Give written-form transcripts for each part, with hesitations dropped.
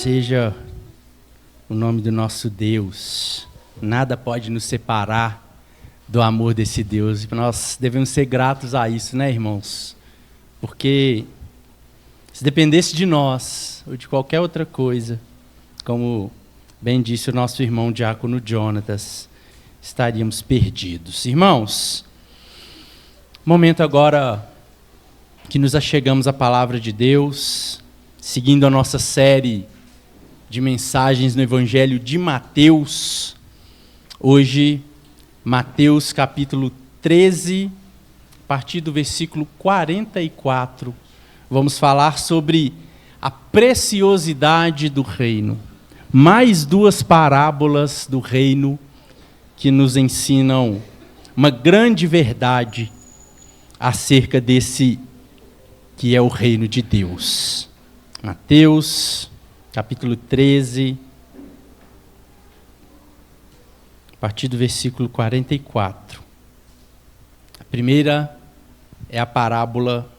seja o nome do nosso Deus. Nada pode nos separar do amor desse Deus. E nós devemos ser gratos a isso, né, irmãos? Porque se dependesse de nós ou de qualquer outra coisa, como bem disse o nosso irmão diácono Jonatas, estaríamos perdidos. Irmãos, momento agora que nos achegamos à palavra de Deus, seguindo a nossa série de mensagens no Evangelho de Mateus. Hoje, Mateus capítulo 13, a partir do versículo 44, vamos falar sobre a preciosidade do reino. Mais duas parábolas do reino que nos ensinam uma grande verdade acerca desse que é o reino de Deus. Mateus, capítulo 13, a partir do versículo 44. A primeira é a parábola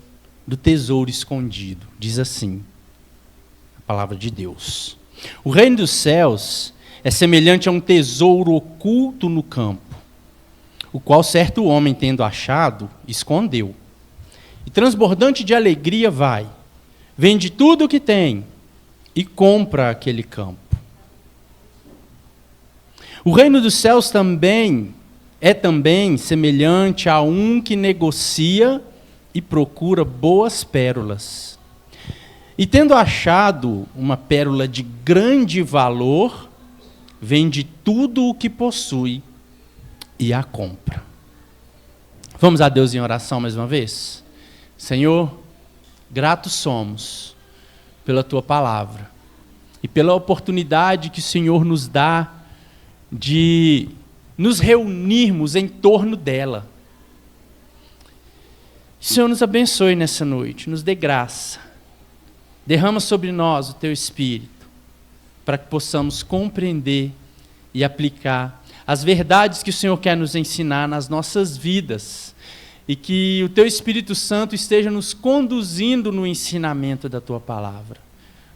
do tesouro escondido. Diz assim, a palavra de Deus: o reino dos céus é semelhante a um tesouro oculto no campo, o qual certo homem, tendo achado, escondeu. E transbordante de alegria vai, vende tudo o que tem e compra aquele campo. O reino dos céus é também semelhante a um que negocia e procura boas pérolas. E tendo achado uma pérola de grande valor, vende tudo o que possui e a compra. Vamos a Deus em oração mais uma vez? Senhor, gratos somos pela Tua palavra e pela oportunidade que o Senhor nos dá de nos reunirmos em torno dela. Senhor, nos abençoe nessa noite, nos dê graça. Derrama sobre nós o Teu Espírito, para que possamos compreender e aplicar as verdades que o Senhor quer nos ensinar nas nossas vidas, e que o Teu Espírito Santo esteja nos conduzindo no ensinamento da Tua palavra.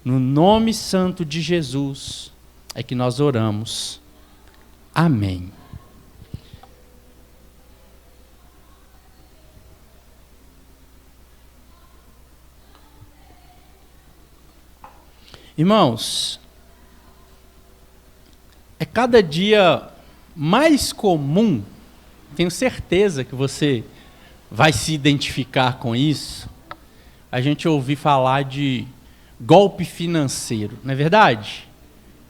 No nome santo de Jesus é que nós oramos. Amém. Irmãos, é cada dia mais comum, tenho certeza que você vai se identificar com isso, a gente ouvir falar de golpe financeiro, não é verdade?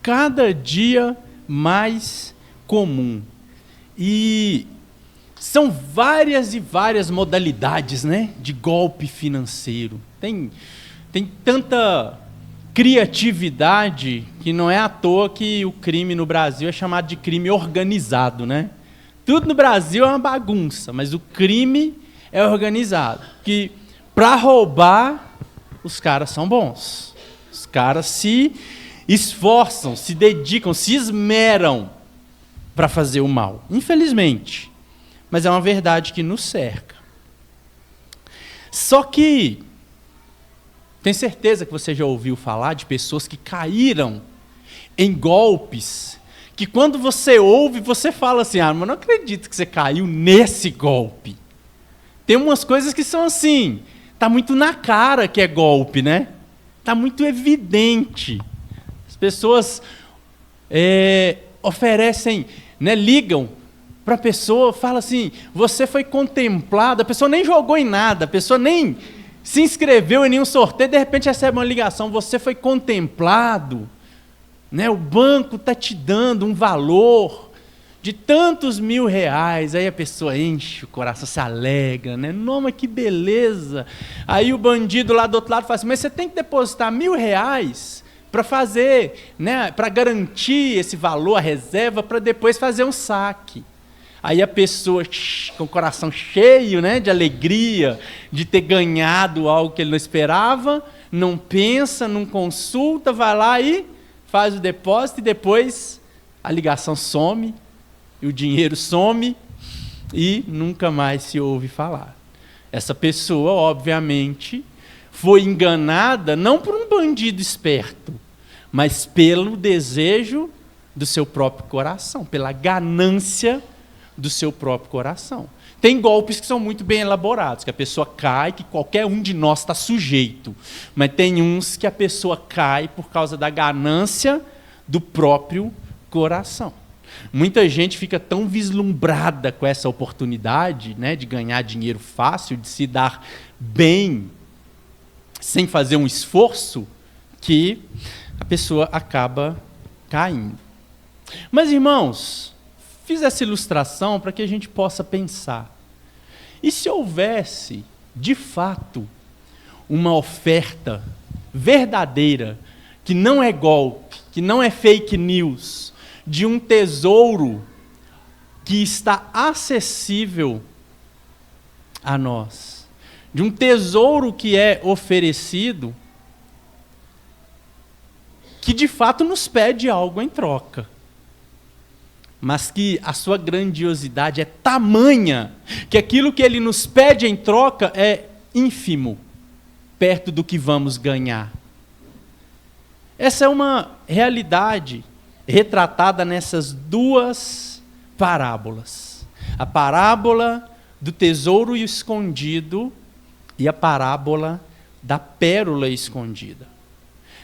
Cada dia mais comum. E são várias e várias modalidades, né, de golpe financeiro. Tem tanta criatividade que não é à toa que o crime no Brasil é chamado de crime organizado, né? Tudo no Brasil é uma bagunça, mas o crime é organizado. Que para roubar, os caras são bons. Os caras se esforçam, se dedicam, se esmeram para fazer o mal. Infelizmente. Mas é uma verdade que nos cerca. Só que tenho certeza que você já ouviu falar de pessoas que caíram em golpes, que quando você ouve, você fala assim, mas não acredito que você caiu nesse golpe. Tem umas coisas que são assim, está muito na cara que é golpe, né? Está muito evidente. As pessoas oferecem, né, ligam para a pessoa, fala assim, você foi contemplado, a pessoa nem jogou em nada, a pessoa nem se inscreveu em nenhum sorteio, de repente recebe uma ligação, você foi contemplado, né? O banco está te dando um valor de tantos R$1.000, aí a pessoa enche o coração, se alegra, né? Nossa, que beleza! Aí o bandido lá do outro lado fala assim, mas você tem que depositar R$1.000 para fazer, né? Para garantir esse valor, a reserva, para depois fazer um saque. Aí a pessoa, com o coração cheio, né, de alegria, de ter ganhado algo que ele não esperava, não pensa, não consulta, vai lá e faz o depósito e depois a ligação some, e o dinheiro some e nunca mais se ouve falar. Essa pessoa, obviamente, foi enganada não por um bandido esperto, mas pelo desejo do seu próprio coração, pela ganância do seu próprio coração. Tem golpes que são muito bem elaborados, que a pessoa cai, que qualquer um de nós está sujeito. Mas tem uns que a pessoa cai por causa da ganância do próprio coração. Muita gente fica tão vislumbrada com essa oportunidade, né, de ganhar dinheiro fácil, de se dar bem, sem fazer um esforço, que a pessoa acaba caindo. Mas, irmãos, fiz essa ilustração para que a gente possa pensar. E se houvesse, de fato, uma oferta verdadeira, que não é golpe, que não é fake news, de um tesouro que está acessível a nós, de um tesouro que é oferecido, que de fato nos pede algo em troca, mas que a sua grandiosidade é tamanha, que aquilo que ele nos pede em troca é ínfimo, perto do que vamos ganhar. Essa é uma realidade retratada nessas duas parábolas. A parábola do tesouro escondido e a parábola da pérola escondida.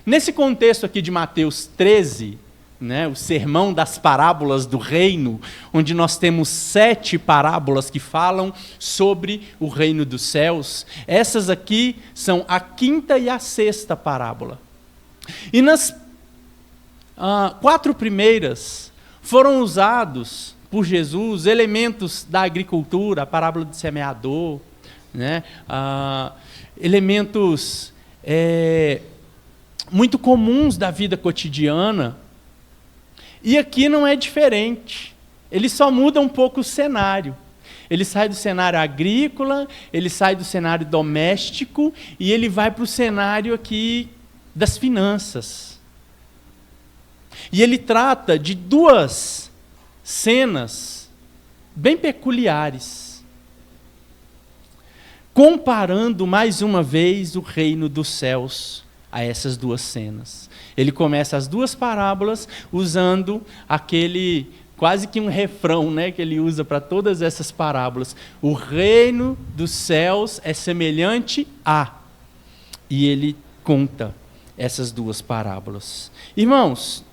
Nesse contexto aqui de Mateus 13, né, o sermão das parábolas do reino, onde nós temos 7 parábolas que falam sobre o reino dos céus, essas aqui são a 5ª e a 6ª parábola. E nas 4 primeiras foram usados por Jesus elementos da agricultura, a parábola do semeador, né, elementos muito comuns da vida cotidiana. E aqui não é diferente. Ele só muda um pouco o cenário. Ele sai do cenário agrícola, ele sai do cenário doméstico e ele vai para o cenário aqui das finanças. E ele trata de 2 cenas bem peculiares, comparando mais uma vez o reino dos céus a essas 2 cenas. Ele começa as 2 parábolas usando aquele, quase que um refrão, né, que ele usa para todas essas parábolas. O reino dos céus é semelhante a... E ele conta essas 2 parábolas. Irmãos,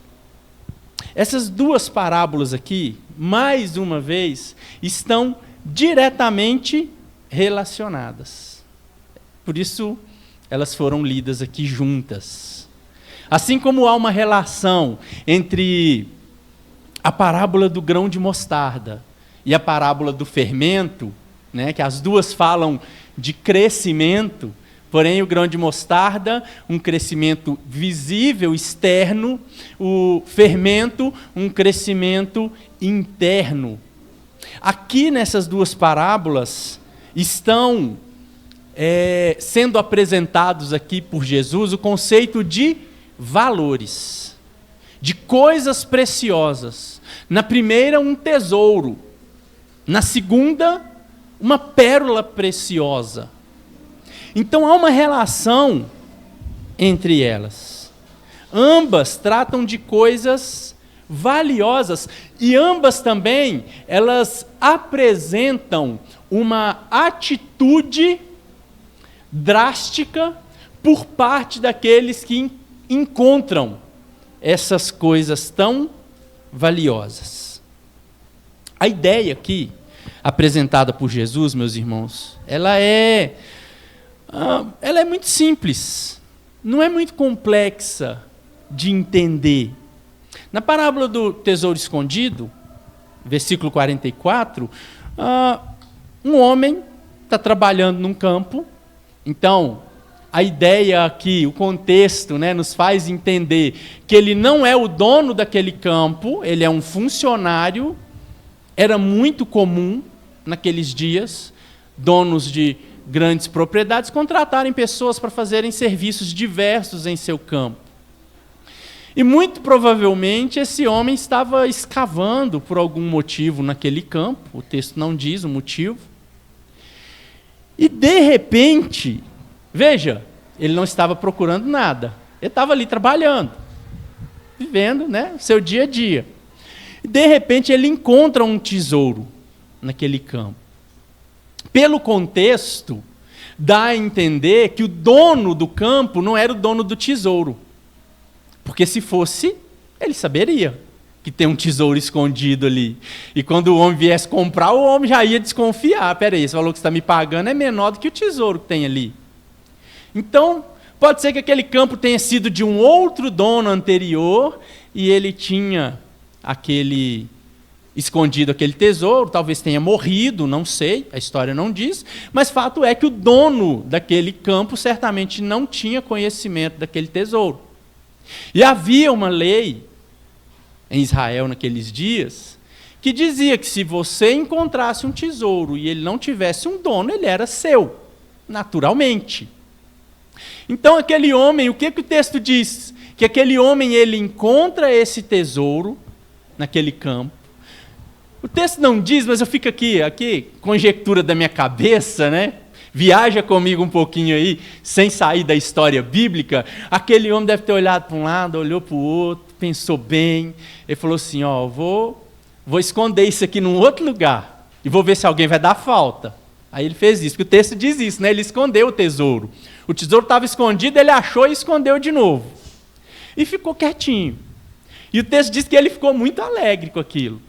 essas 2 parábolas aqui, mais uma vez, estão diretamente relacionadas. Por isso, elas foram lidas aqui juntas. Assim como há uma relação entre a parábola do grão de mostarda e a parábola do fermento, né, que as 2 falam de crescimento, porém o grão de mostarda, um crescimento visível, externo, o fermento, um crescimento interno. Aqui nessas 2 parábolas estão sendo apresentados aqui por Jesus o conceito de valores, de coisas preciosas. Na primeira, um tesouro. Na segunda, uma pérola preciosa. Então há uma relação entre elas. Ambas tratam de coisas valiosas e ambas também, elas apresentam uma atitude drástica por parte daqueles que encontram essas coisas tão valiosas. A ideia aqui, apresentada por Jesus, meus irmãos, ela é muito simples, não é muito complexa de entender. Na parábola do tesouro escondido, versículo 44, um homem está trabalhando num campo. Então, a ideia aqui, o contexto, né, nos faz entender que ele não é o dono daquele campo, ele é um funcionário. Era muito comum, naqueles dias, donos de grandes propriedades contratarem pessoas para fazerem serviços diversos em seu campo. E muito provavelmente esse homem estava escavando por algum motivo naquele campo, o texto não diz o motivo. E de repente, veja, ele não estava procurando nada, ele estava ali trabalhando. vivendo, né, seu dia a dia. E de repente ele encontra um tesouro naquele campo. Pelo contexto, dá a entender que o dono do campo não era o dono do tesouro. Porque se fosse, ele saberia que tem um tesouro escondido ali. E quando o homem viesse comprar, o homem já ia desconfiar. Peraí, esse valor que você está me pagando é menor do que o tesouro que tem ali. Então, pode ser que aquele campo tenha sido de um outro dono anterior e ele tinha escondido aquele tesouro, talvez tenha morrido, não sei, a história não diz, mas fato é que o dono daquele campo certamente não tinha conhecimento daquele tesouro. E havia uma lei em Israel naqueles dias que dizia que se você encontrasse um tesouro e ele não tivesse um dono, ele era seu, naturalmente. Então aquele homem, o que o texto diz? Que aquele homem ele encontra esse tesouro naquele campo. O texto não diz, mas eu fico aqui, conjectura da minha cabeça, né? Viaja comigo um pouquinho aí, sem sair da história bíblica. Aquele homem deve ter olhado para um lado, olhou para o outro, pensou bem. Ele falou assim, vou esconder isso aqui num outro lugar e vou ver se alguém vai dar falta. Aí ele fez isso, porque o texto diz isso, né? Ele escondeu o tesouro. O tesouro estava escondido, ele achou e escondeu de novo. E ficou quietinho. E o texto diz que ele ficou muito alegre com aquilo.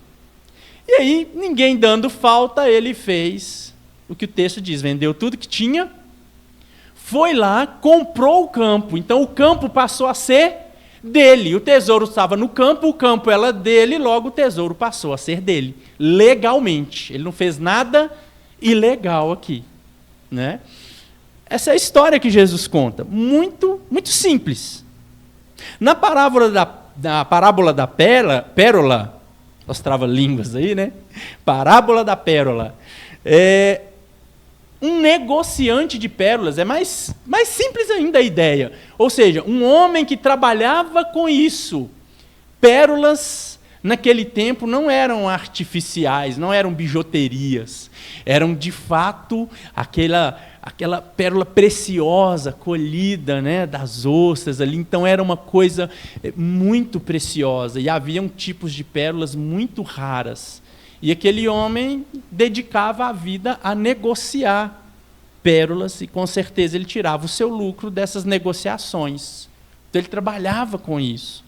E aí, ninguém dando falta, ele fez o que o texto diz, vendeu tudo que tinha, foi lá, comprou o campo. Então o campo passou a ser dele. O tesouro estava no campo, o campo era dele, logo o tesouro passou a ser dele, legalmente. Ele não fez nada ilegal aqui, né? Essa é a história que Jesus conta, muito, muito simples. Na parábola da pérola, os trava-línguas aí, né? Parábola da pérola. Um negociante de pérolas, é mais simples ainda a ideia. Ou seja, um homem que trabalhava com isso. Pérolas, naquele tempo, não eram artificiais, não eram bijuterias. Eram, de fato, aquela pérola preciosa, colhida, né, das ostras ali. Então era uma coisa muito preciosa. E haviam tipos de pérolas muito raras. E aquele homem dedicava a vida a negociar pérolas e com certeza ele tirava o seu lucro dessas negociações. Então ele trabalhava com isso.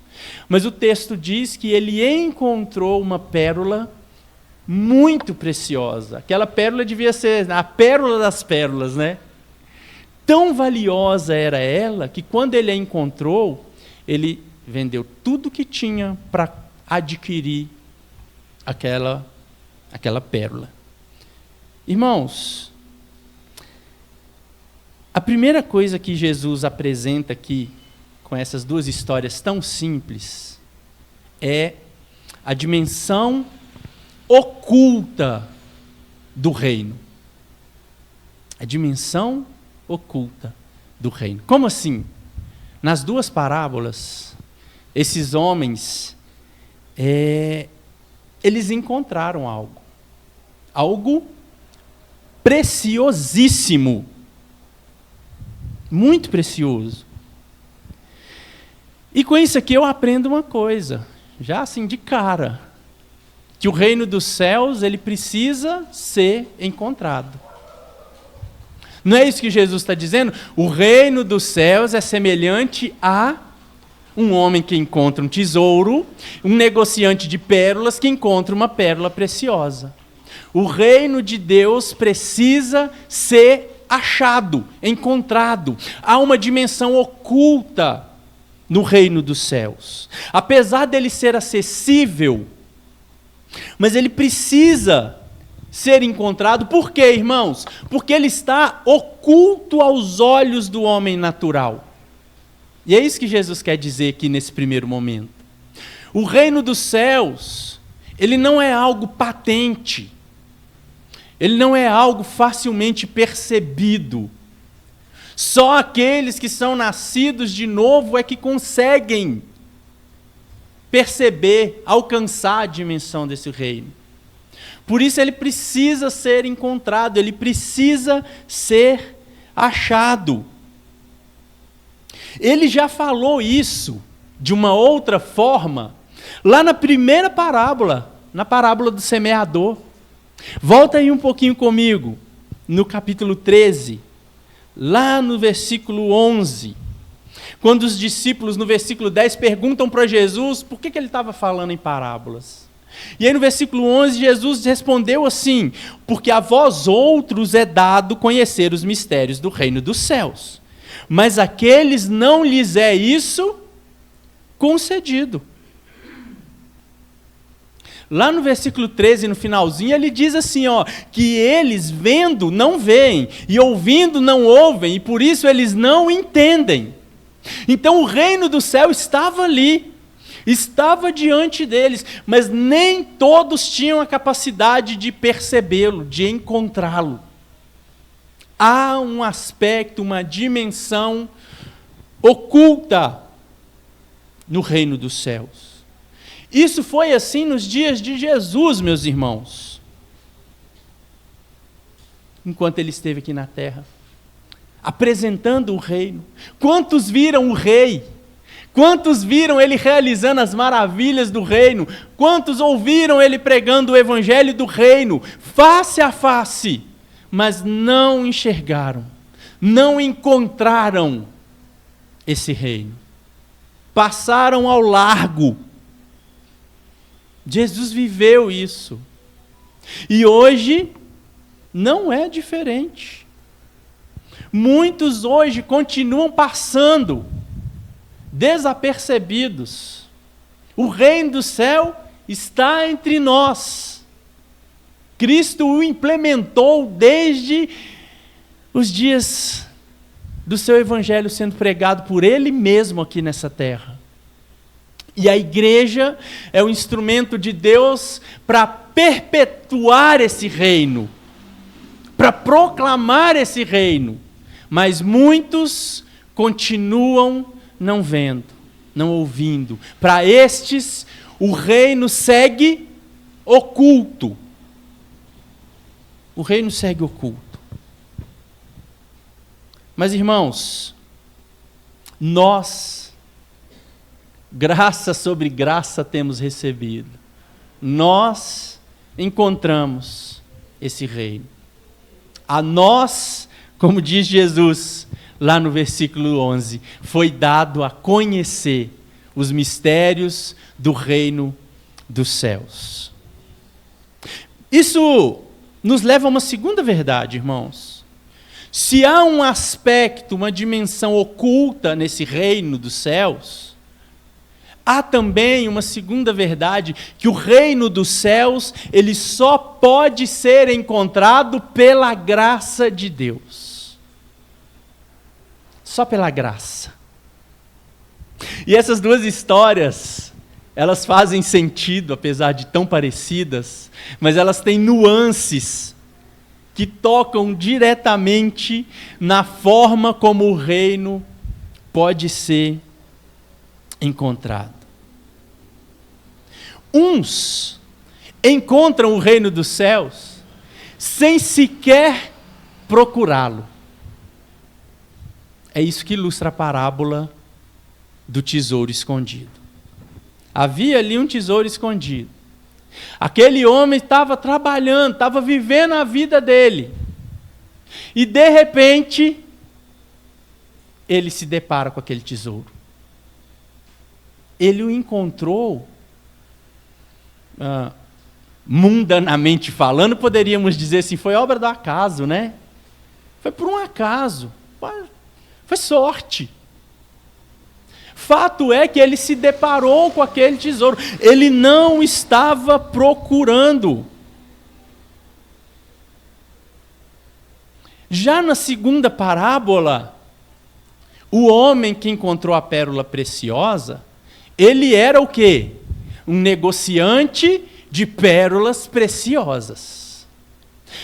Mas o texto diz que ele encontrou uma pérola muito preciosa. Aquela pérola devia ser a pérola das pérolas, né? Tão valiosa era ela que quando ele a encontrou, ele vendeu tudo que tinha para adquirir aquela pérola. Irmãos, a primeira coisa que Jesus apresenta aqui, com essas duas histórias tão simples, é a dimensão oculta do reino. A dimensão oculta do reino. Como assim? Nas duas parábolas, esses homens, eles encontraram algo preciosíssimo, muito precioso. E com isso aqui eu aprendo uma coisa, já assim de cara, que o reino dos céus, ele precisa ser encontrado. Não é isso que Jesus está dizendo? O reino dos céus é semelhante a um homem que encontra um tesouro, um negociante de pérolas que encontra uma pérola preciosa. O reino de Deus precisa ser achado, encontrado. Há uma dimensão oculta no reino dos céus. Apesar dele ser acessível, mas ele precisa ser encontrado. Por quê, irmãos? Porque ele está oculto aos olhos do homem natural. E é isso que Jesus quer dizer aqui nesse primeiro momento. O reino dos céus, ele não é algo patente. Ele não é algo facilmente percebido. Só aqueles que são nascidos de novo é que conseguem perceber, alcançar a dimensão desse reino. Por isso ele precisa ser encontrado, ele precisa ser achado. Ele já falou isso de uma outra forma, lá na primeira parábola, na parábola do semeador. Volta aí um pouquinho comigo, no capítulo 13, lá no versículo 11, quando os discípulos, no versículo 10, perguntam para Jesus por que ele estava falando em parábolas. E aí no versículo 11, Jesus respondeu assim: porque a vós outros é dado conhecer os mistérios do reino dos céus, mas àqueles não lhes é isso concedido. Lá no versículo 13, no finalzinho, ele diz assim, que eles vendo não veem, e ouvindo não ouvem, e por isso eles não entendem. Então o reino do céu estava ali, estava diante deles, mas nem todos tinham a capacidade de percebê-lo, de encontrá-lo. Há um aspecto, uma dimensão oculta no reino dos céus. Isso foi assim nos dias de Jesus, meus irmãos, enquanto ele esteve aqui na terra, apresentando o reino. Quantos viram o rei? Quantos viram ele realizando as maravilhas do reino? Quantos ouviram ele pregando o evangelho do reino, face a face, mas não enxergaram, não encontraram esse reino? Passaram ao largo. Jesus viveu isso. E hoje não é diferente. Muitos hoje continuam passando desapercebidos. O reino do céu está entre nós. Cristo o implementou desde os dias do seu evangelho sendo pregado por ele mesmo aqui nessa terra. E a igreja é o instrumento de Deus para perpetuar esse reino, para proclamar esse reino. Mas muitos continuam não vendo, não ouvindo. Para estes, o reino segue oculto. O reino segue oculto. Mas, irmãos, nós, graça sobre graça temos recebido. Nós encontramos esse reino. A nós, como diz Jesus lá no versículo 11, foi dado a conhecer os mistérios do reino dos céus. Isso nos leva a uma segunda verdade, irmãos. Se há um aspecto, uma dimensão oculta nesse reino dos céus, há também uma segunda verdade, que o reino dos céus, ele só pode ser encontrado pela graça de Deus. Só pela graça. E essas duas histórias, elas fazem sentido, apesar de tão parecidas, mas elas têm nuances que tocam diretamente na forma como o reino pode ser encontrado. Uns encontram o reino dos céus sem sequer procurá-lo. É isso que ilustra a parábola do tesouro escondido. Havia ali um tesouro escondido. Aquele homem estava trabalhando, estava vivendo a vida dele. E de repente, ele se depara com aquele tesouro. Ele o encontrou, mundanamente falando, poderíamos dizer assim, foi obra do acaso, né? Foi por um acaso, foi sorte. Fato é que ele se deparou com aquele tesouro, ele não estava procurando. Já na segunda parábola, o homem que encontrou a pérola preciosa, ele era o quê? Um negociante de pérolas preciosas.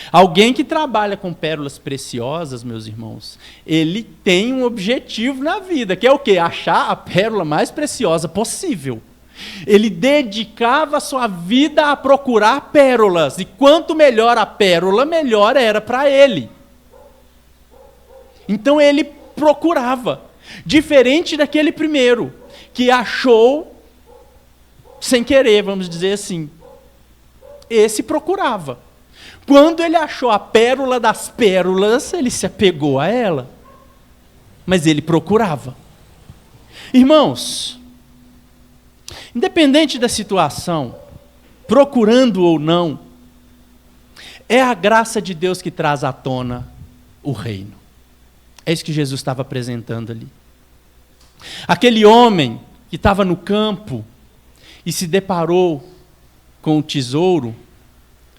Alguém que trabalha com pérolas preciosas, meus irmãos, ele tem um objetivo na vida, que é o quê? Achar a pérola mais preciosa possível. Ele dedicava a sua vida a procurar pérolas, e quanto melhor a pérola, melhor era para ele. Então ele procurava, diferente daquele primeiro, que achou sem querer, vamos dizer assim. Esse procurava. Quando ele achou a pérola das pérolas, ele se apegou a ela. Mas ele procurava. Irmãos, independente da situação, procurando ou não, é a graça de Deus que traz à tona o reino. É isso que Jesus estava apresentando ali. Aquele homem que estava no campo e se deparou com o tesouro,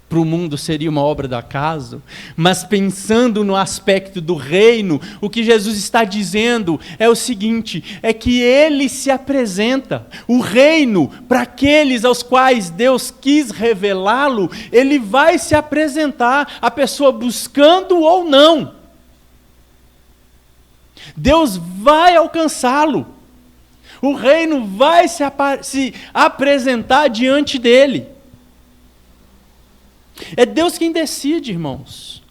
para o mundo seria uma obra do acaso, mas pensando no aspecto do reino, o que Jesus está dizendo é o seguinte, é que ele se apresenta, o reino, para aqueles aos quais Deus quis revelá-lo, ele vai se apresentar, a pessoa buscando ou não. Deus vai alcançá-lo, o reino vai se apresentar diante dele. É Deus quem decide, irmãos,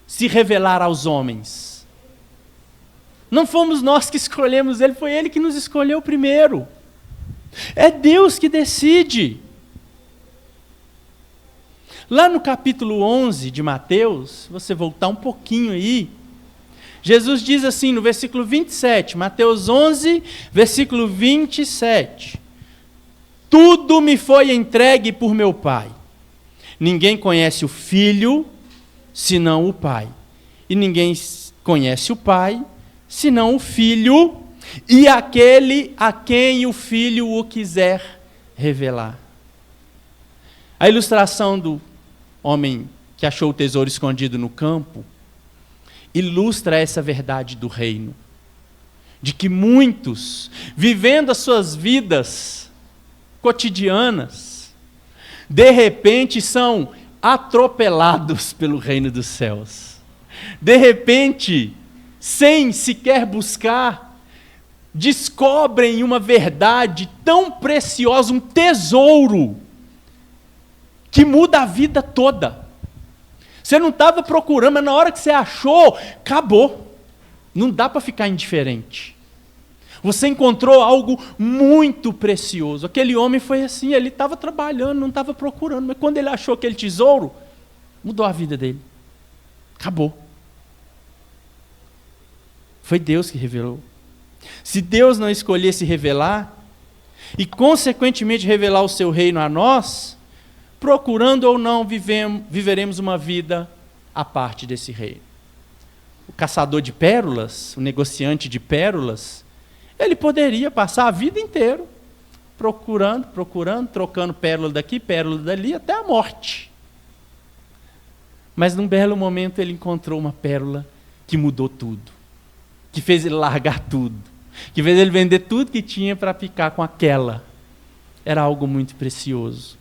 se revelar aos homens. Não fomos nós que escolhemos Ele, foi Ele que nos escolheu primeiro. É Deus que decide. Lá no capítulo 11 de Mateus, se você voltar um pouquinho aí, Jesus diz assim no versículo 27, Mateus 11, versículo 27. Tudo me foi entregue por meu Pai. Ninguém conhece o Filho, senão o Pai. E ninguém conhece o Pai, senão o Filho, e aquele a quem o Filho o quiser revelar. A ilustração do homem que achou o tesouro escondido no campo, ilustra essa verdade do reino. De que muitos, vivendo as suas vidas cotidianas, de repente são atropelados pelo reino dos céus. De repente, sem sequer buscar, descobrem uma verdade tão preciosa, um tesouro, que muda a vida toda. Você não estava procurando, mas na hora que você achou, acabou. Não dá para ficar indiferente. Você encontrou algo muito precioso. Aquele homem foi assim, ele estava trabalhando, não estava procurando, mas quando ele achou aquele tesouro, mudou a vida dele. Acabou. Foi Deus que revelou. Se Deus não escolhesse revelar, e consequentemente revelar o seu reino a nós, procurando ou não, viveremos uma vida à parte desse reino. O caçador de pérolas, o negociante de pérolas, ele poderia passar a vida inteira procurando, trocando pérola daqui, pérola dali, até a morte. Mas num belo momento ele encontrou uma pérola que mudou tudo, que fez ele largar tudo, que fez ele vender tudo que tinha para ficar com aquela. Era algo muito precioso.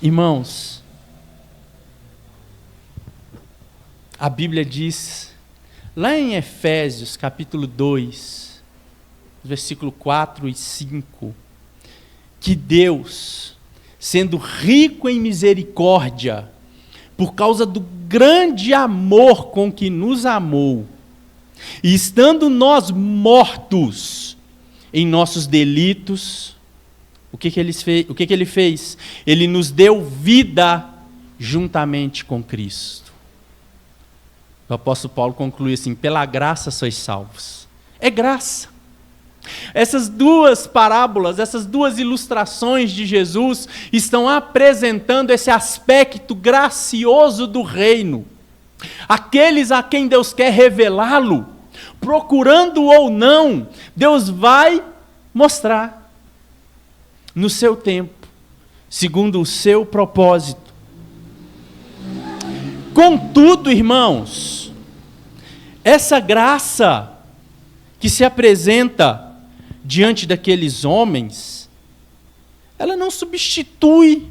Irmãos, a Bíblia diz, lá em Efésios capítulo 2, versículo 4 e 5, que Deus, sendo rico em misericórdia, por causa do grande amor com que nos amou, e estando nós mortos em nossos delitos, o que ele fez? Ele nos deu vida juntamente com Cristo. O apóstolo Paulo conclui assim, pela graça sois salvos. É graça. Essas duas parábolas, essas duas ilustrações de Jesus estão apresentando esse aspecto gracioso do reino. Aqueles a quem Deus quer revelá-lo, procurando ou não, Deus vai mostrar no seu tempo, segundo o seu propósito. Contudo, irmãos, essa graça que se apresenta diante daqueles homens, ela não substitui,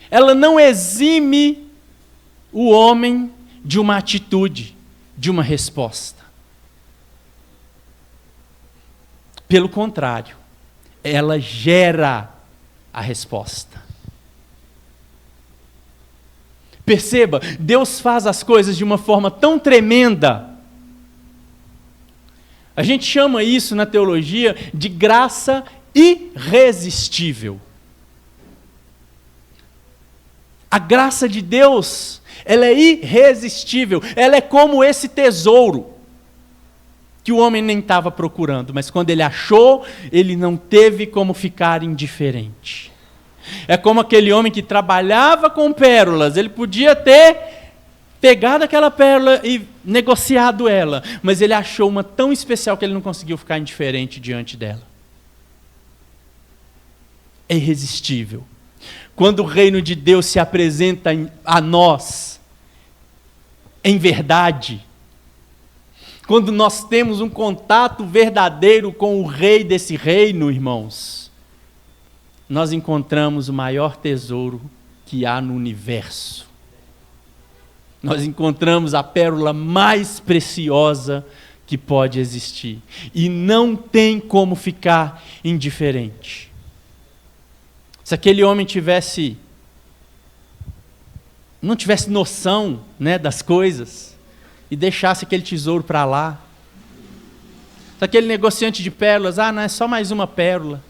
ela não exime o homem de uma atitude, de uma resposta. Pelo contrário, ela gera a resposta. Perceba, Deus faz as coisas de uma forma tão tremenda. A gente chama isso na teologia de graça irresistível. A graça de Deus, ela é irresistível. Ela é como esse tesouro que o homem nem estava procurando, mas quando ele achou, ele não teve como ficar indiferente. É como aquele homem que trabalhava com pérolas. Ele podia ter pegado aquela pérola e negociado ela, mas ele achou uma tão especial que ele não conseguiu ficar indiferente diante dela. É irresistível. Quando o reino de Deus se apresenta a nós, em verdade, quando nós temos um contato verdadeiro com o rei desse reino, irmãos, nós encontramos o maior tesouro que há no universo. Nós encontramos a pérola mais preciosa que pode existir. E não tem como ficar indiferente. Se aquele homem não tivesse noção, né, das coisas e deixasse aquele tesouro para lá, se aquele negociante de pérolas, não é só mais uma pérola,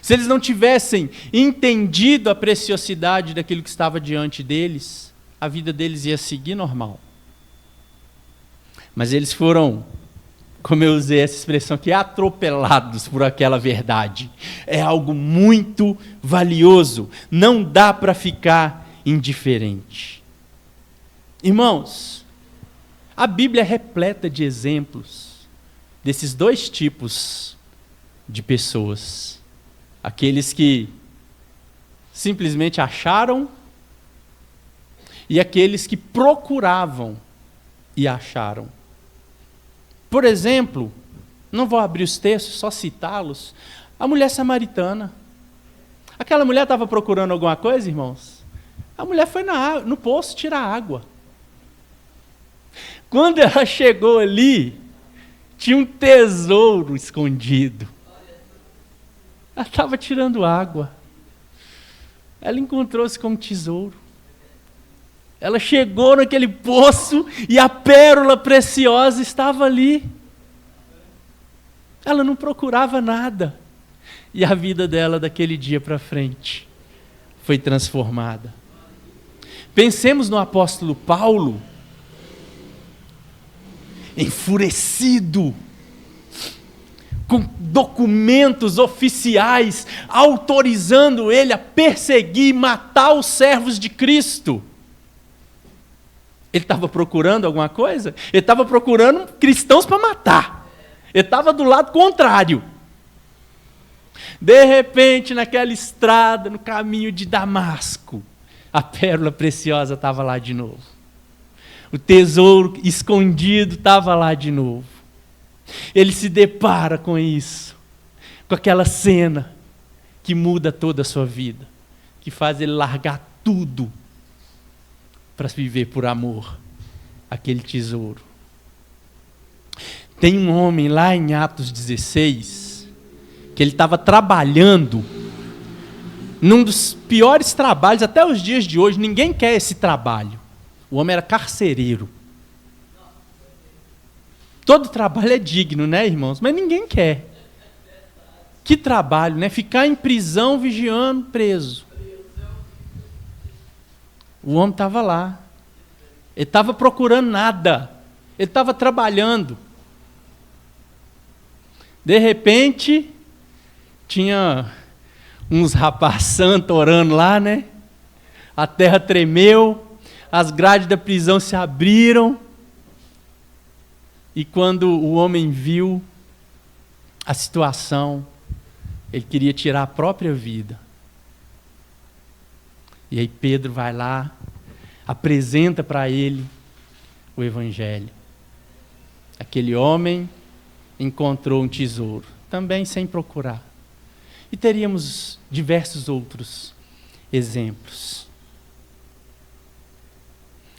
se eles não tivessem entendido a preciosidade daquilo que estava diante deles, a vida deles ia seguir normal. Mas eles foram, como eu usei essa expressão aqui, atropelados por aquela verdade. É algo muito valioso. Não dá para ficar indiferente. Irmãos, a Bíblia é repleta de exemplos desses dois tipos de pessoas. Aqueles que simplesmente acharam e aqueles que procuravam e acharam. Por exemplo, não vou abrir os textos, só citá-los. A mulher samaritana. Aquela mulher estava procurando alguma coisa, irmãos? A mulher foi no poço tirar água. Quando ela chegou ali, tinha um tesouro escondido. Ela estava tirando água. Ela encontrou-se com um tesouro. Ela chegou naquele poço e a pérola preciosa estava ali. Ela não procurava nada. E a vida dela daquele dia para frente foi transformada. Pensemos no apóstolo Paulo, enfurecido, com documentos oficiais autorizando ele a perseguir e matar os servos de Cristo. Ele estava procurando alguma coisa? Ele estava procurando cristãos para matar. Ele estava do lado contrário. De repente, naquela estrada, no caminho de Damasco, a pérola preciosa estava lá de novo. O tesouro escondido estava lá de novo. Ele se depara com isso, com aquela cena que muda toda a sua vida, que faz ele largar tudo para viver por amor aquele tesouro. Tem um homem lá em Atos 16, que ele estava trabalhando num dos piores trabalhos, até os dias de hoje, ninguém quer esse trabalho. O homem era carcereiro. Todo trabalho é digno, né, irmãos? Mas ninguém quer. Que trabalho, né? Ficar em prisão, vigiando, preso. O homem estava lá. Ele estava procurando nada. Ele estava trabalhando. De repente, tinha uns rapazes santos orando lá, né? A terra tremeu, as grades da prisão se abriram. E quando o homem viu a situação, ele queria tirar a própria vida. E aí Pedro vai lá, apresenta para ele o Evangelho. Aquele homem encontrou um tesouro, também sem procurar. E teríamos diversos outros exemplos.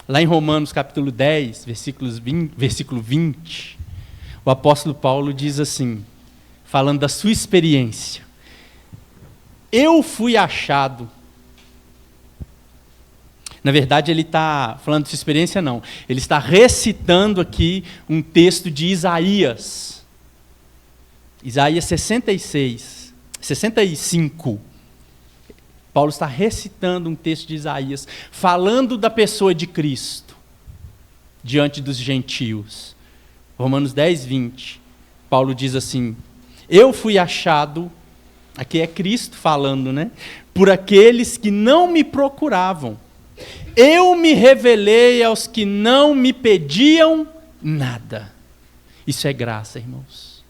Lá em Romanos capítulo 10, versículo 20, o apóstolo Paulo diz assim, falando da sua experiência: eu fui achado. Na verdade, ele está falando de sua experiência, não. Ele está recitando aqui um texto de Isaías. Isaías 66. 65, Paulo está recitando um texto de Isaías, falando da pessoa de Cristo, diante dos gentios. Romanos 10, 20, Paulo diz assim: eu fui achado, aqui é Cristo falando, né? Por aqueles que não me procuravam. Eu me revelei aos que não me pediam nada. Isso é graça, irmãos.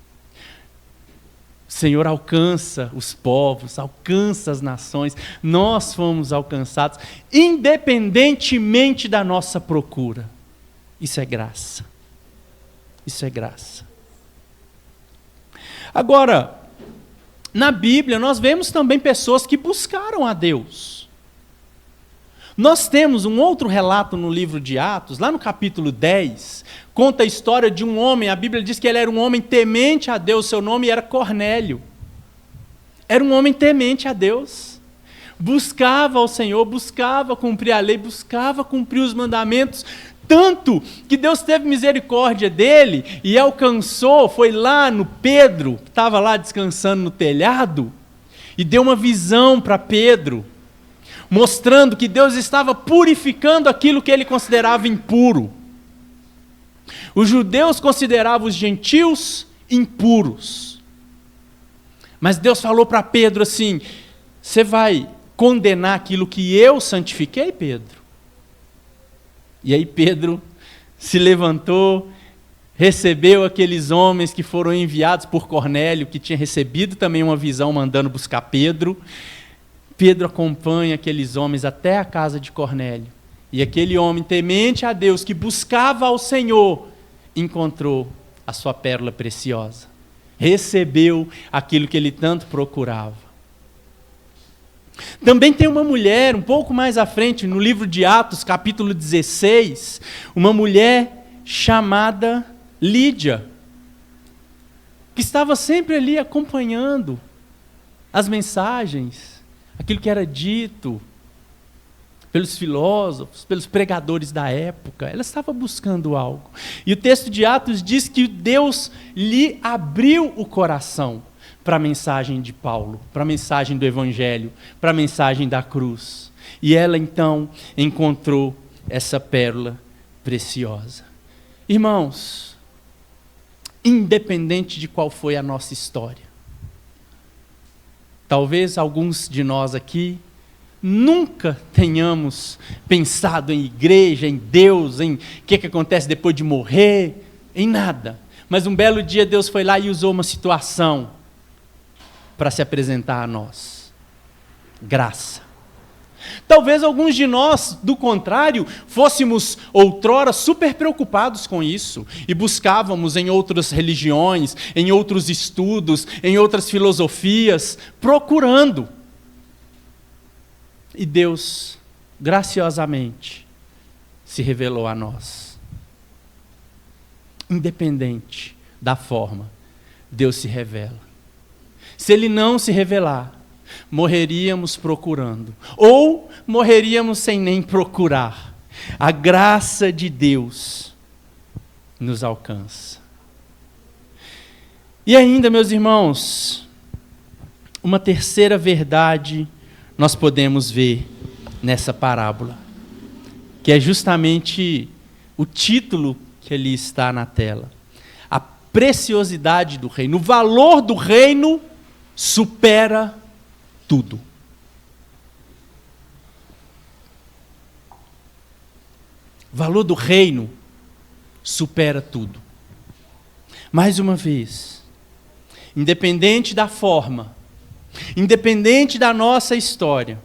O Senhor alcança os povos, alcança as nações. Nós fomos alcançados, independentemente da nossa procura. Isso é graça. Isso é graça. Agora, na Bíblia, nós vemos também pessoas que buscaram a Deus. Nós temos um outro relato no livro de Atos, lá no capítulo 10, conta a história de um homem, a Bíblia diz que ele era um homem temente a Deus, seu nome era Cornélio. Era um homem temente a Deus, buscava ao Senhor, buscava cumprir a lei, buscava cumprir os mandamentos, tanto que Deus teve misericórdia dele e alcançou, foi lá no Pedro, que estava lá descansando no telhado, e deu uma visão para Pedro, mostrando que Deus estava purificando aquilo que ele considerava impuro. Os judeus consideravam os gentios impuros. Mas Deus falou para Pedro assim: você vai condenar aquilo que eu santifiquei, Pedro? E aí Pedro se levantou, recebeu aqueles homens que foram enviados por Cornélio, que tinha recebido também uma visão mandando buscar Pedro. Pedro acompanha aqueles homens até a casa de Cornélio. E aquele homem temente a Deus, que buscava ao Senhor, encontrou a sua pérola preciosa. Recebeu aquilo que ele tanto procurava. Também tem uma mulher, um pouco mais à frente, no livro de Atos, capítulo 16, uma mulher chamada Lídia, que estava sempre ali acompanhando as mensagens, aquilo que era dito pelos filósofos, pelos pregadores da época. Ela estava buscando algo. E o texto de Atos diz que Deus lhe abriu o coração para a mensagem de Paulo, para a mensagem do Evangelho, para a mensagem da cruz. E ela então encontrou essa pérola preciosa. Irmãos, independente de qual foi a nossa história, talvez alguns de nós aqui nunca tenhamos pensado em igreja, em Deus, em o que acontece depois de morrer, em nada. Mas um belo dia Deus foi lá e usou uma situação para se apresentar a nós. Graça. Talvez alguns de nós, do contrário, fôssemos outrora super preocupados com isso e buscávamos em outras religiões, em outros estudos, em outras filosofias, procurando. E Deus, graciosamente, se revelou a nós. Independente da forma, Deus se revela. Se Ele não se revelar, morreríamos procurando, ou morreríamos sem nem procurar. A graça de Deus nos alcança. E ainda, meus irmãos, uma terceira verdade nós podemos ver nessa parábola, que é justamente o título que ali está na tela. A preciosidade do reino, o valor do reino supera tudo. O valor do reino supera tudo. Mais uma vez, independente da forma, independente da nossa história,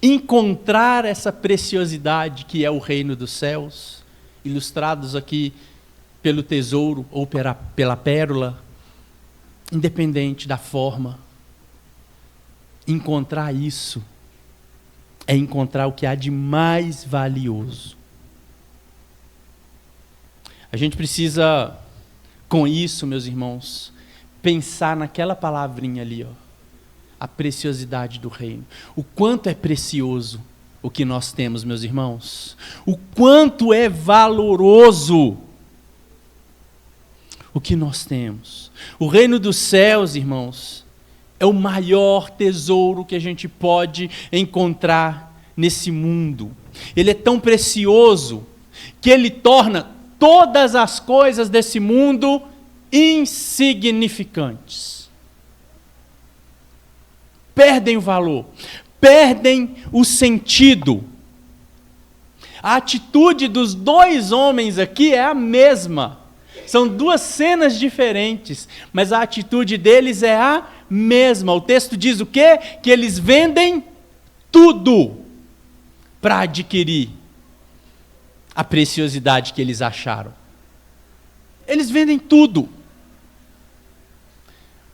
encontrar essa preciosidade que é o reino dos céus, ilustrados aqui pelo tesouro ou pela pérola, independente da forma, encontrar isso é encontrar o que há de mais valioso. A gente precisa, com isso, meus irmãos, pensar naquela palavrinha ali, ó, a preciosidade do reino. O quanto é precioso o que nós temos, meus irmãos. O quanto é valoroso. o que nós temos. O reino dos céus, irmãos, é o maior tesouro que a gente pode encontrar nesse mundo. Ele é tão precioso que ele torna todas as coisas desse mundo insignificantes. Perdem o valor, perdem o sentido. A atitude dos dois homens aqui é a mesma. São duas cenas diferentes, mas a atitude deles é a mesma. O texto diz o quê? Que eles vendem tudo para adquirir a preciosidade que eles acharam. Eles vendem tudo.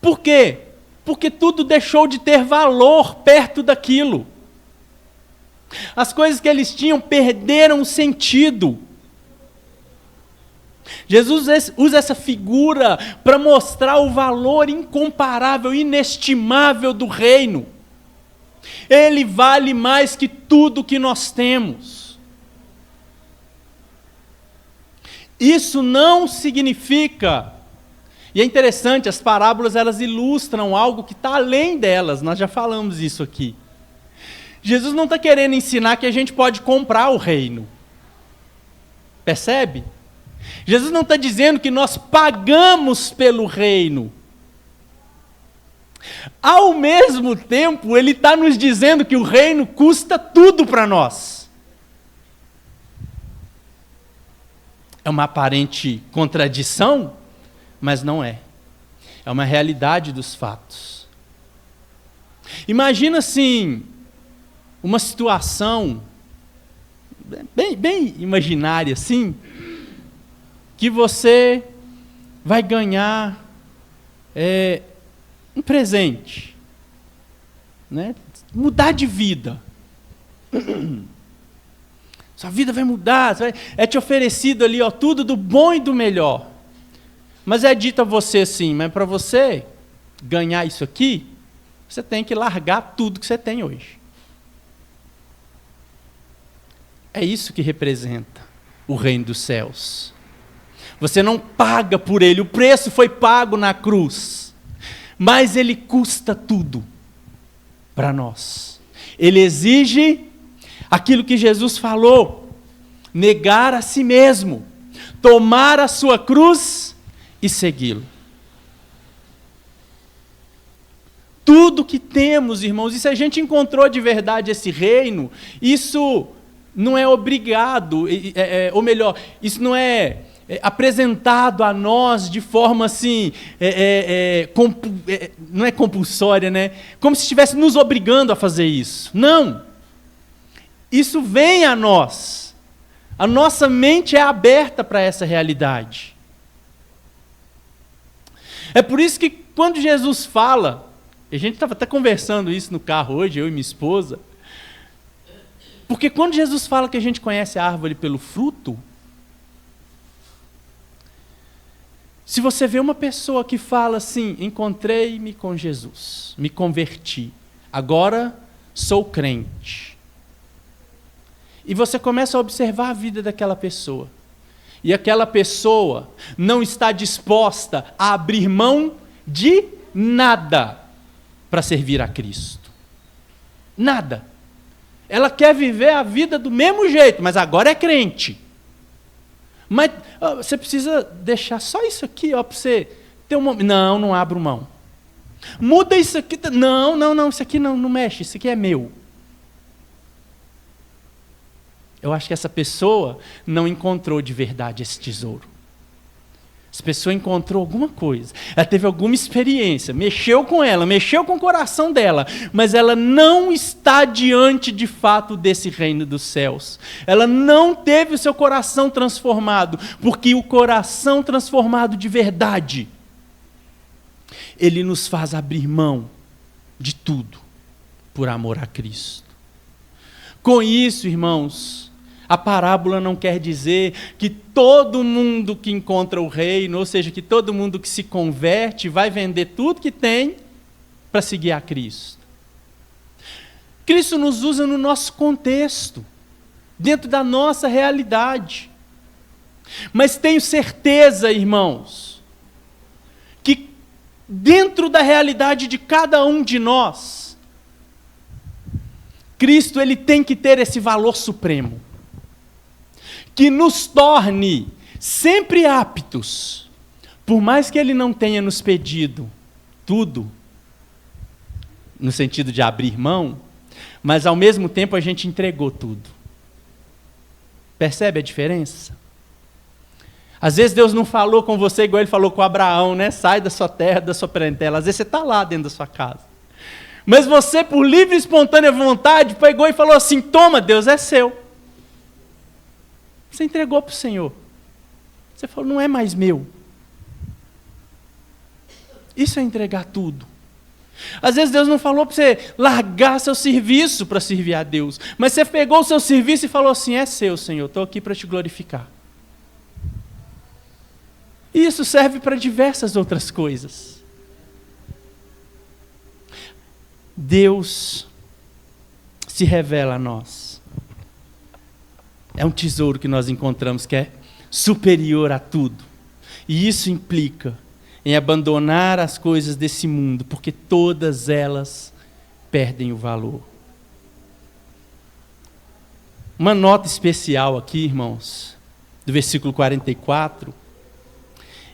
Por quê? Porque tudo deixou de ter valor perto daquilo. As coisas que eles tinham perderam o sentido. Jesus usa essa figura para mostrar o valor incomparável, inestimável do reino. Ele vale mais que tudo que nós temos. Isso não significa, e é interessante, as parábolas elas ilustram algo que está além delas, nós já falamos isso aqui. Jesus não está querendo ensinar que a gente pode comprar o reino. Percebe? Jesus não está dizendo que nós pagamos pelo reino. Ao mesmo tempo, ele está nos dizendo que o reino custa tudo para nós. É uma aparente contradição, mas não é. É uma realidade dos fatos. Imagina assim, uma situação bem imaginária assim, que você vai ganhar um presente, né? Mudar de vida. Sua vida vai mudar, é te oferecido ali, ó, tudo do bom e do melhor. Mas é dito a você assim, mas para você ganhar isso aqui, você tem que largar tudo que você tem hoje. É isso que representa o reino dos céus. Você não paga por ele, o preço foi pago na cruz, mas ele custa tudo para nós. Ele exige aquilo que Jesus falou, negar a si mesmo, tomar a sua cruz e segui-lo. Tudo que temos, irmãos, e se a gente encontrou de verdade esse reino, isso não é obrigado, ou melhor, isso não é apresentado a nós de forma assim, não é compulsória, né? Como se estivesse nos obrigando a fazer isso. Não! Isso vem a nós. A nossa mente é aberta para essa realidade. É por isso que quando Jesus fala, a gente estava até conversando isso no carro hoje, eu e minha esposa, porque quando Jesus fala que a gente conhece a árvore pelo fruto, se você vê uma pessoa que fala assim, encontrei-me com Jesus, me converti, agora sou crente, e você começa a observar a vida daquela pessoa, e aquela pessoa não está disposta a abrir mão de nada para servir a Cristo. Nada. Ela quer viver a vida do mesmo jeito, mas agora é crente. Mas você precisa deixar só isso aqui, para você ter um... Não abro mão. Muda isso aqui. Não, isso aqui não mexe, isso aqui é meu. Eu acho que essa pessoa não encontrou de verdade esse tesouro. Essa pessoa encontrou alguma coisa, ela teve alguma experiência, mexeu com ela, mexeu com o coração dela, mas ela não está diante de fato desse reino dos céus. Ela não teve o seu coração transformado, porque o coração transformado de verdade, ele nos faz abrir mão de tudo por amor a Cristo. Com isso, irmãos, a parábola não quer dizer que todo mundo que encontra o reino, ou seja, que todo mundo que se converte vai vender tudo que tem para seguir a Cristo. Cristo nos usa no nosso contexto, dentro da nossa realidade. Mas tenho certeza, irmãos, dentro da realidade de cada um de nós, Cristo ele tem que ter esse valor supremo, que nos torne sempre aptos, por mais que Ele não tenha nos pedido tudo, no sentido de abrir mão, mas ao mesmo tempo a gente entregou tudo. Percebe a diferença? Às vezes Deus não falou com você igual Ele falou com Abraão, né? Sai da sua terra, da sua parentela. Às vezes você está lá dentro da sua casa. Mas você, por livre e espontânea vontade, pegou e falou assim: toma, Deus, é seu. Você entregou para o Senhor. Você falou: não é mais meu. Isso é entregar tudo. Às vezes Deus não falou para você largar seu serviço para servir a Deus, mas você pegou o seu serviço e falou assim: é seu, Senhor, estou aqui para te glorificar. E isso serve para diversas outras coisas. Deus se revela a nós. É um tesouro que nós encontramos que é superior a tudo. E isso implica em abandonar as coisas desse mundo, porque todas elas perdem o valor. Uma nota especial aqui, irmãos, do versículo 44,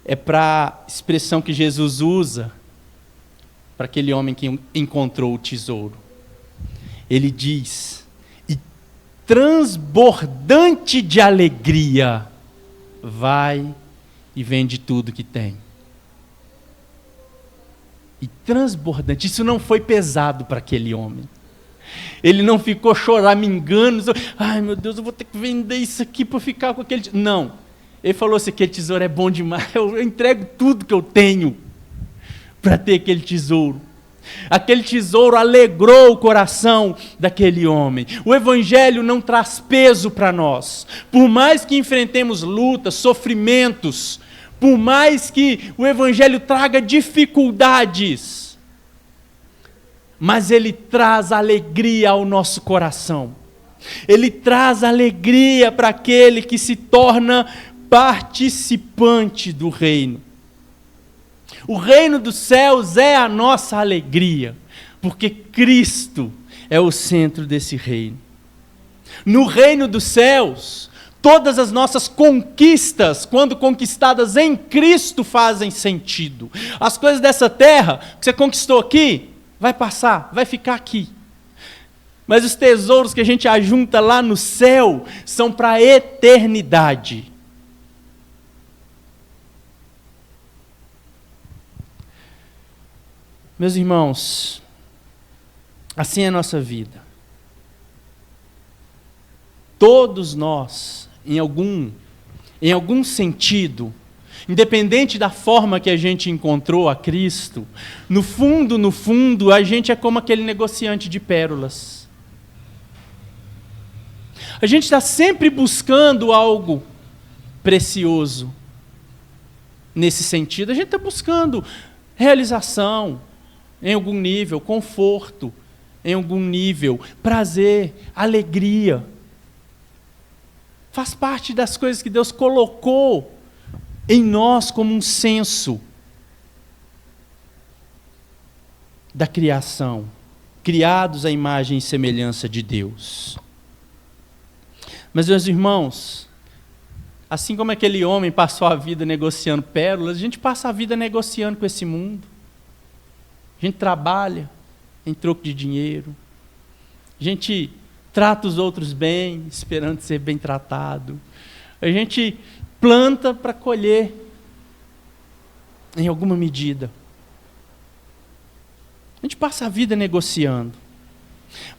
é para a expressão que Jesus usa para aquele homem que encontrou o tesouro. Ele diz: e transbordante de alegria, vai e vende tudo que tem. E transbordante, isso não foi pesado para aquele homem. Ele não ficou choramingando, ai meu Deus, eu vou ter que vender isso aqui para ficar com aquele... Não, ele falou assim: aquele tesouro é bom demais, eu entrego tudo que eu tenho para ter aquele tesouro. Aquele tesouro alegrou o coração daquele homem. O Evangelho não traz peso para nós. Por mais que enfrentemos lutas, sofrimentos, por mais que o Evangelho traga dificuldades, mas ele traz alegria ao nosso coração. Ele traz alegria para aquele que se torna participante do reino. O reino dos céus é a nossa alegria, porque Cristo é o centro desse reino. No reino dos céus, todas as nossas conquistas, quando conquistadas em Cristo, fazem sentido. As coisas dessa terra, que você conquistou aqui, vai passar, vai ficar aqui. Mas os tesouros que a gente ajunta lá no céu, são para a eternidade. Meus irmãos, assim é a nossa vida. Todos nós, em algum sentido, independente da forma que a gente encontrou a Cristo, no fundo, a gente é como aquele negociante de pérolas. A gente está sempre buscando algo precioso. Nesse sentido, a gente está buscando realização, em algum nível, conforto, em algum nível, prazer, alegria. Faz parte das coisas que Deus colocou em nós como um senso da criação, criados à imagem e semelhança de Deus. Mas, meus irmãos, assim como aquele homem passou a vida negociando pérolas, a gente passa a vida negociando com esse mundo. A gente trabalha em troco de dinheiro. A gente trata os outros bem, esperando ser bem tratado. A gente planta para colher, em alguma medida. A gente passa a vida negociando.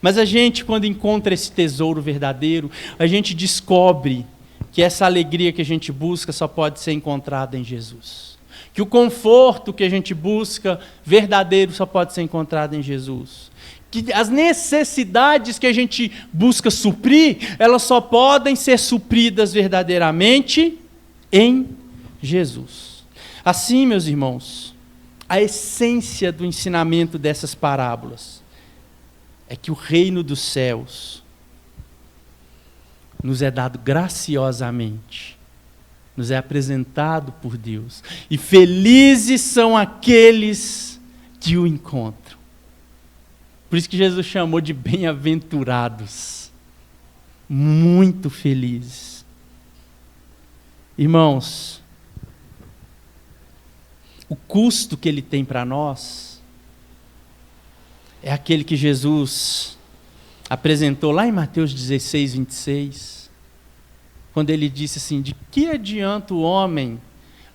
Mas a gente, quando encontra esse tesouro verdadeiro, a gente descobre que essa alegria que a gente busca só pode ser encontrada em Jesus. Que o conforto que a gente busca verdadeiro só pode ser encontrado em Jesus. Que as necessidades que a gente busca suprir, elas só podem ser supridas verdadeiramente em Jesus. Assim, meus irmãos, a essência do ensinamento dessas parábolas é que o reino dos céus nos é dado graciosamente nos é apresentado por Deus. E felizes são aqueles que o encontram. Por isso que Jesus chamou de bem-aventurados. Muito felizes. Irmãos, o custo que ele tem para nós é aquele que Jesus apresentou lá em Mateus 16, 26, quando ele disse assim: de que adianta o homem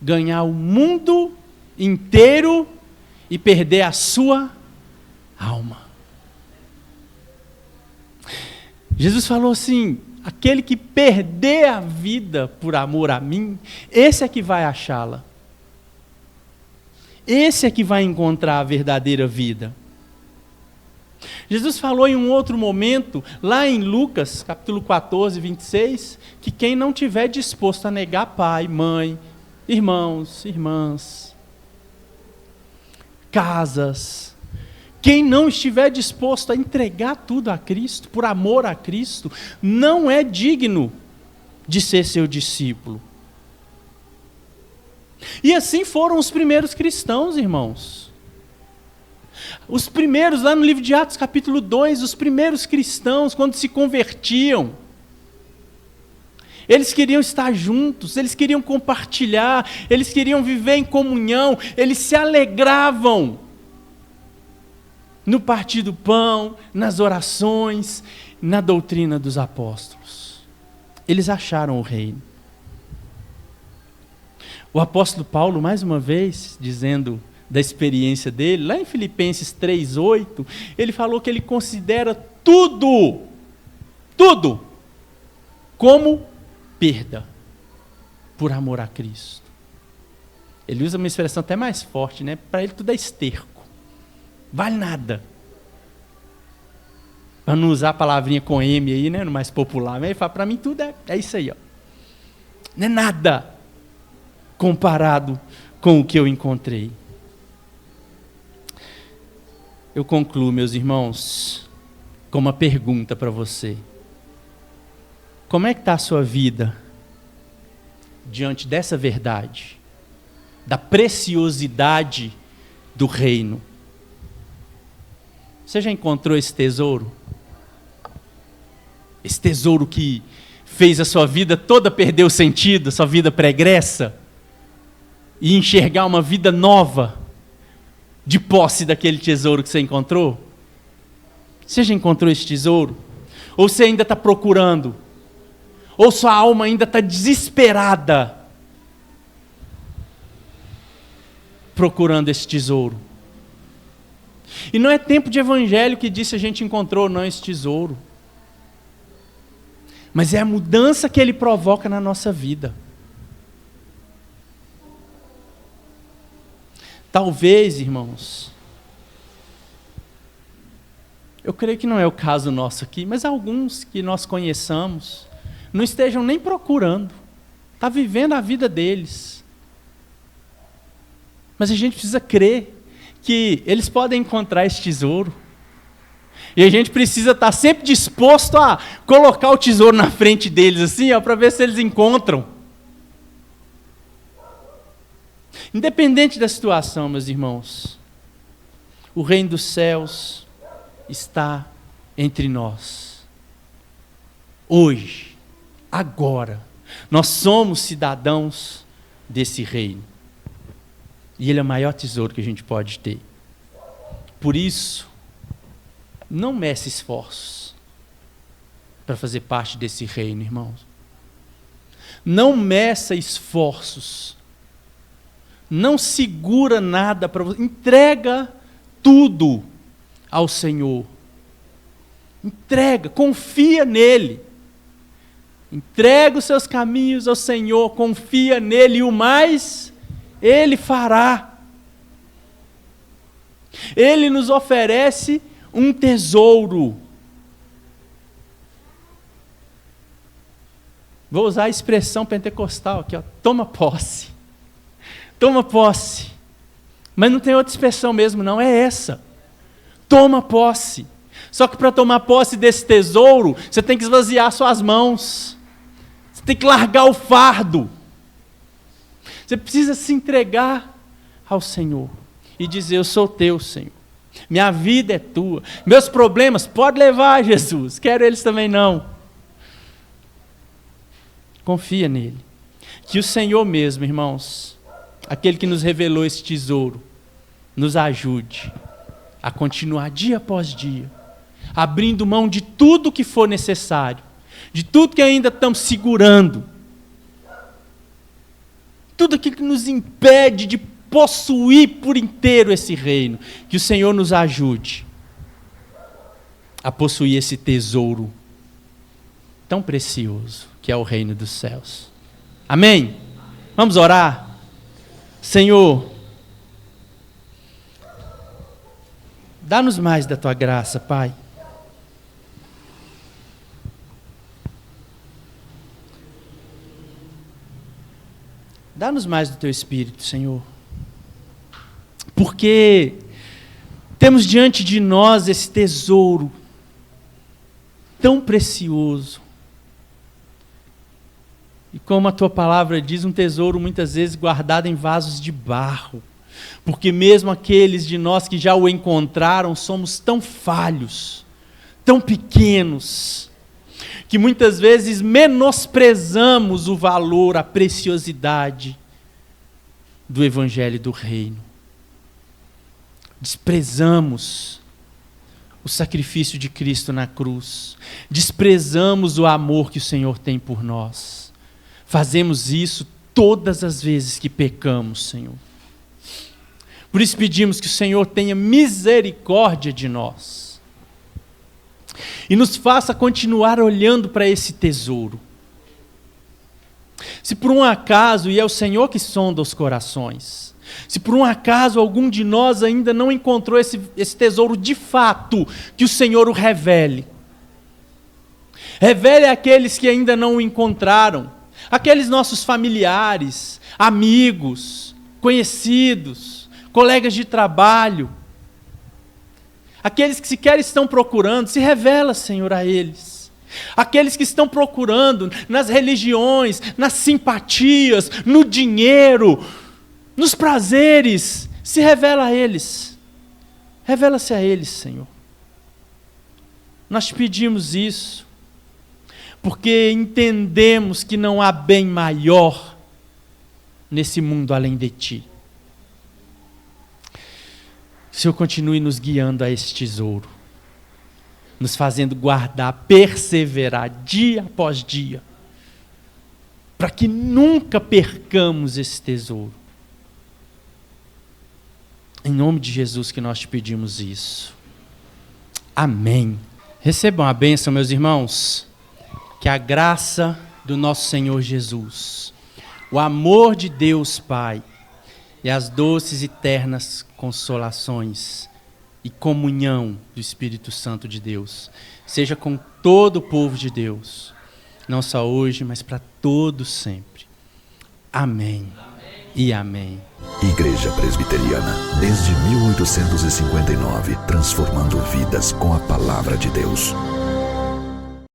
ganhar o mundo inteiro e perder a sua alma? Jesus falou assim: aquele que perder a vida por amor a mim, esse é que vai achá-la. Esse é que vai encontrar a verdadeira vida. Jesus falou em um outro momento, lá em Lucas, capítulo 14, 26, que quem não tiver disposto a negar pai, mãe, irmãos, irmãs, casas, quem não estiver disposto a entregar tudo a Cristo, por amor a Cristo, não é digno de ser seu discípulo. E assim foram os primeiros cristãos, irmãos. Os primeiros, lá no livro de Atos, capítulo 2, os primeiros cristãos, quando se convertiam, eles queriam estar juntos, eles queriam compartilhar, eles queriam viver em comunhão, eles se alegravam no partir do pão, nas orações, na doutrina dos apóstolos. Eles acharam o reino. O apóstolo Paulo, mais uma vez, dizendo da experiência dele, lá em Filipenses 3:8, ele falou que ele considera tudo como perda, por amor a Cristo. Ele usa uma expressão até mais forte, né? Para ele tudo é esterco, vale nada. Para não usar a palavrinha com M aí, né? No mais popular, mas ele fala: para mim tudo é isso aí, ó. Não é nada comparado com o que eu encontrei. Eu concluo, meus irmãos, com uma pergunta para você. Como é que está a sua vida diante dessa verdade, da preciosidade do reino? Você já encontrou esse tesouro? Esse tesouro que fez a sua vida toda perder o sentido, a sua vida pregressa, e enxergar uma vida nova, de posse daquele tesouro que você encontrou? Você já encontrou esse tesouro? Ou você ainda está procurando? Ou sua alma ainda está desesperada procurando esse tesouro? E não é tempo de evangelho que diz se a gente encontrou ou não esse tesouro, mas é a mudança que ele provoca na nossa vida. Talvez, irmãos, eu creio que não é o caso nosso aqui, mas alguns que nós conheçamos não estejam nem procurando, está vivendo a vida deles. Mas a gente precisa crer que eles podem encontrar esse tesouro. E a gente precisa estar sempre disposto a colocar o tesouro na frente deles, assim, para ver se eles encontram. Independente da situação, meus irmãos, o reino dos céus está entre nós. Hoje, agora, nós somos cidadãos desse reino. E ele é o maior tesouro que a gente pode ter. Por isso, não meça esforços para fazer parte desse reino, irmãos. Não meça esforços. Não segura nada para você. Entrega tudo ao Senhor. Entrega, confia nele. Entrega os seus caminhos ao Senhor, confia nele, e o mais ele fará. Ele nos oferece um tesouro. Vou usar a expressão pentecostal aqui, ó. Toma posse. Toma posse. Mas não tem outra expressão mesmo, não, é essa. Toma posse. Só que para tomar posse desse tesouro, você tem que esvaziar suas mãos. Você tem que largar o fardo. Você precisa se entregar ao Senhor e dizer: eu sou teu, Senhor. Minha vida é tua. Meus problemas, pode levar, Jesus. Quero eles também não. Confia nele. Que o Senhor mesmo, irmãos, aquele que nos revelou esse tesouro, nos ajude a continuar dia após dia, abrindo mão de tudo que for necessário, de tudo que ainda estamos segurando, tudo aquilo que nos impede de possuir por inteiro esse reino. Que o Senhor nos ajude a possuir esse tesouro tão precioso que é o reino dos céus. Amém? Vamos orar? Senhor, dá-nos mais da tua graça, Pai. Dá-nos mais do teu Espírito, Senhor. Porque temos diante de nós esse tesouro tão precioso. E como a tua palavra diz, um tesouro muitas vezes guardado em vasos de barro. Porque mesmo aqueles de nós que já o encontraram, somos tão falhos, tão pequenos, que muitas vezes menosprezamos o valor, a preciosidade do Evangelho do Reino. Desprezamos o sacrifício de Cristo na cruz. Desprezamos o amor que o Senhor tem por nós. Fazemos isso todas as vezes que pecamos, Senhor. Por isso pedimos que o Senhor tenha misericórdia de nós e nos faça continuar olhando para esse tesouro. Se por um acaso, e é o Senhor que sonda os corações, se por um acaso algum de nós ainda não encontrou esse tesouro de fato, que o Senhor o revele. Revele àqueles que ainda não o encontraram, aqueles nossos familiares, amigos, conhecidos, colegas de trabalho, aqueles que sequer estão procurando, se revela, Senhor, a eles. Aqueles que estão procurando nas religiões, nas simpatias, no dinheiro, nos prazeres, se revela a eles. Revela-se a eles, Senhor. Nós te pedimos isso, porque entendemos que não há bem maior nesse mundo além de Ti. Que o Senhor continue nos guiando a esse tesouro, nos fazendo guardar, perseverar dia após dia, para que nunca percamos esse tesouro. Em nome de Jesus que nós te pedimos isso. Amém. Recebam a bênção, meus irmãos. Que a graça do nosso Senhor Jesus, o amor de Deus Pai e as doces e ternas consolações e comunhão do Espírito Santo de Deus seja com todo o povo de Deus, não só hoje, mas para todos sempre. Amém e amém. Igreja Presbiteriana, desde 1859, transformando vidas com a palavra de Deus.